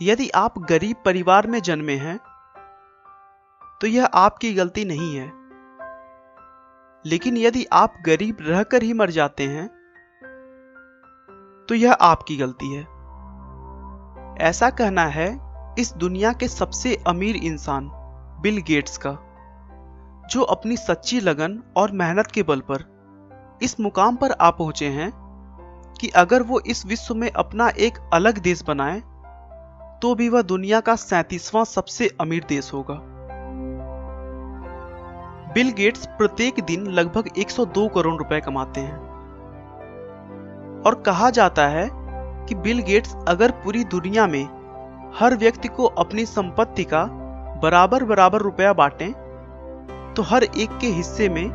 यदि आप गरीब परिवार में जन्मे हैं तो यह आपकी गलती नहीं है, लेकिन यदि आप गरीब रहकर ही मर जाते हैं तो यह आपकी गलती है। ऐसा कहना है इस दुनिया के सबसे अमीर इंसान बिल गेट्स का, जो अपनी सच्ची लगन और मेहनत के बल पर इस मुकाम पर आ पहुंचे हैं कि अगर वो इस विश्व में अपना एक अलग देश बनाए तो भी वह दुनिया का 37वां सबसे अमीर देश होगा। बिल गेट्स प्रत्येक दिन लगभग 102 करोड़ रुपए कमाते हैं और कहा जाता है कि बिल गेट्स अगर पूरी दुनिया में हर व्यक्ति को अपनी संपत्ति का बराबर बराबर रुपया बांटें तो हर एक के हिस्से में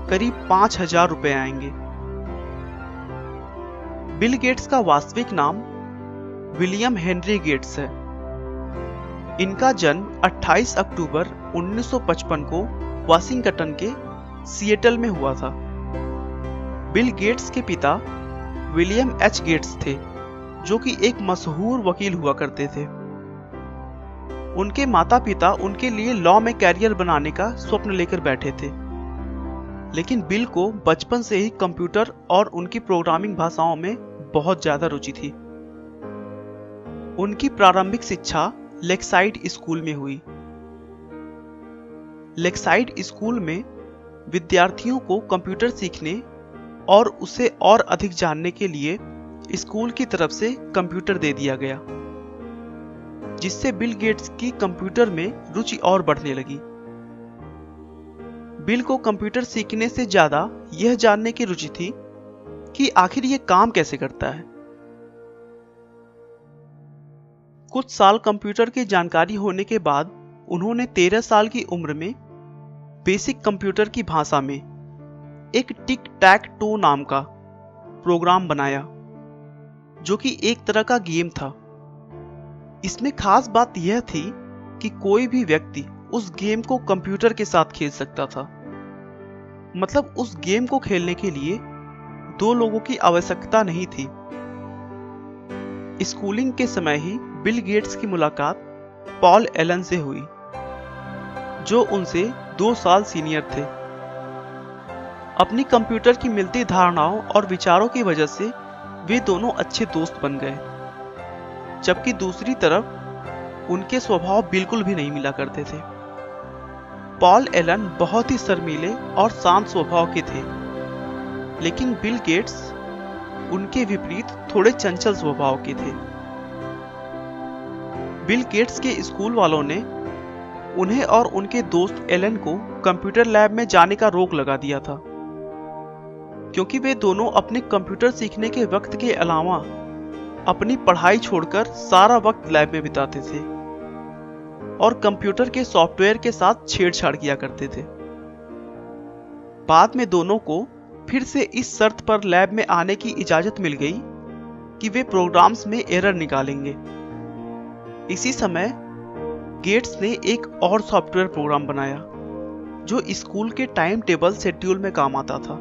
करीब 5,000 रुपए आएंगे। बिल गेट्स का वास्तविक नाम विलियम हेनरी गेट्स है। इनका जन्म 28 अक्टूबर 1955 को वाशिंगटन के सिएटल में हुआ था। बिल गेट्स के पिता विलियम एच गेट्स थे, जो कि एक मशहूर वकील हुआ करते थे। उनके माता पिता उनके लिए लॉ में कैरियर बनाने का स्वप्न लेकर बैठे थे, लेकिन बिल को बचपन से ही कंप्यूटर और उनकी प्रोग्रामिंग भाषाओं में बहुत ज्यादा रुचि थी। उनकी प्रारंभिक शिक्षा लेक्साइड स्कूल में हुई। लेक्साइड स्कूल में विद्यार्थियों को कंप्यूटर सीखने और उसे और अधिक जानने के लिए स्कूल की तरफ से कंप्यूटर दे दिया गया, जिससे बिल गेट्स की कंप्यूटर में रुचि और बढ़ने लगी। बिल को कंप्यूटर सीखने से ज्यादा यह जानने की रुचि थी कि आखिर यह काम कैसे करता है। कुछ साल कंप्यूटर की जानकारी होने के बाद उन्होंने 13 साल की उम्र में बेसिक कंप्यूटर की भाषा में एक टिक टैक टो नाम का प्रोग्राम बनाया, जो कि एक तरह का गेम था। इसमें खास बात यह थी कि कोई भी व्यक्ति उस गेम को कंप्यूटर के साथ खेल सकता था। मतलब उस गेम को खेलने के लिए 2 लोगों की आवश्यकता नहीं थी। स्कूलिंग के समय ही बिल गेट्स की मुलाकात पॉल एलन से हुई, जो उनसे 2 साल सीनियर थे। अपनी कंप्यूटर की मिलती धारणाओं और विचारों की वजह से वे दोनों अच्छे दोस्त बन गए, जबकि दूसरी तरफ उनके स्वभाव बिल्कुल भी नहीं मिला करते थे। पॉल एलन बहुत ही शर्मीले और शांत स्वभाव के थे, लेकिन बिल गेट्स उनके विपरीत थोड़े चंचल स्वभाव के थे। बिल गेट्स के स्कूल वालों ने उन्हें और उनके दोस्त एलन को कंप्यूटर लैब में जाने का रोक लगा दिया था, क्योंकि वे दोनों अपने कंप्यूटर सीखने के वक्त के अलावा अपनी पढ़ाई छोड़कर सारा वक्त लैब में बिताते थे और कंप्यूटर के सॉफ्टवेयर के साथ छेड़छाड़ किया करते थे। बाद में दोनों को फिर से इस शर्त पर लैब में आने की इजाजत मिल गई कि वे प्रोग्राम्स में एरर निकालेंगे। इसी समय गेट्स ने एक और सॉफ्टवेयर प्रोग्राम बनाया जो स्कूल के टाइम टेबल शेड्यूल में काम आता था।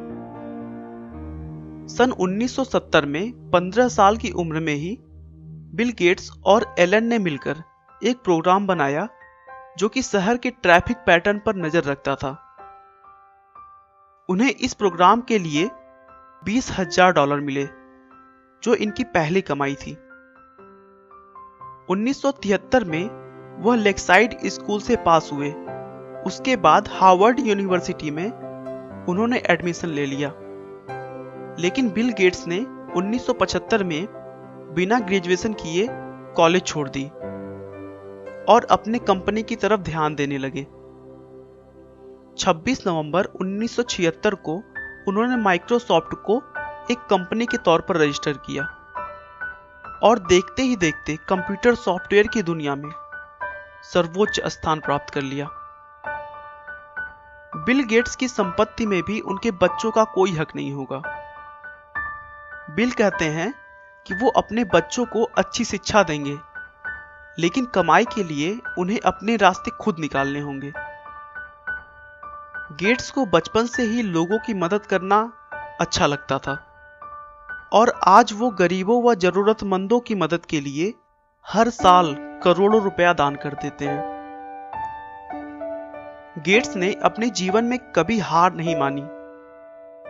सन 1970 में 15 साल की उम्र में ही बिल गेट्स और एलन ने मिलकर एक प्रोग्राम बनाया जो कि शहर के ट्रैफिक पैटर्न पर नजर रखता था। उन्हें इस प्रोग्राम के लिए $20,000 मिले, जो इनकी पहली कमाई थी। 1973 में वह लेक्साइड स्कूल से पास हुए। उसके बाद हार्वर्ड यूनिवर्सिटी में उन्होंने एडमिशन ले लिया, लेकिन बिल गेट्स ने 1975 में बिना ग्रेजुएशन किए कॉलेज छोड़ दी और अपने कंपनी की तरफ ध्यान देने लगे। 26 नवंबर 1976 को उन्होंने माइक्रोसॉफ्ट को एक कंपनी के तौर पर रजिस्टर किया और देखते ही देखते कंप्यूटर सॉफ्टवेयर की दुनिया में सर्वोच्च स्थान प्राप्त कर लिया। बिल गेट्स की संपत्ति में भी उनके बच्चों का कोई हक नहीं होगा। बिल कहते हैं कि वो अपने बच्चों को अच्छी शिक्षा देंगे, लेकिन कमाई के लिए उन्हें अपने रास्ते खुद निकालने होंगे। गेट्स को बचपन से ही लोगों की मदद करना अच्छा लगता था और आज वो गरीबों व जरूरतमंदों की मदद के लिए हर साल करोड़ों रुपया दान कर देते हैं। गेट्स ने अपने जीवन में कभी हार नहीं मानी।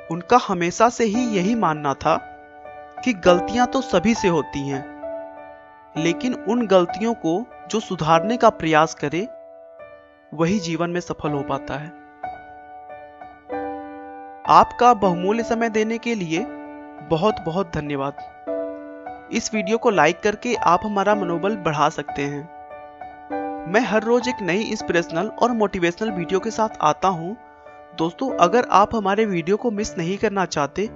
उनका हमेशा से ही यही मानना था कि गलतियां तो सभी से होती हैं, लेकिन उन गलतियों को जो सुधारने का प्रयास करे वही जीवन में सफल हो पाता है। आपका बहुमूल्य समय देने के लिए बहुत बहुत धन्यवाद। इस वीडियो को लाइक करके आप हमारा मनोबल बढ़ा सकते हैं। मैं हर रोज एक नई इंस्पिरेशनल और मोटिवेशनल वीडियो के साथ आता हूं। दोस्तों, अगर आप हमारे वीडियो को मिस नहीं करना चाहते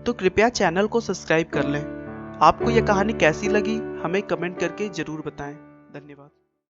तो कृपया चैनल को सब्सक्राइब कर लें। आपको यह कहानी कैसी लगी हमें कमेंट करके जरूर बताएं। धन्यवाद।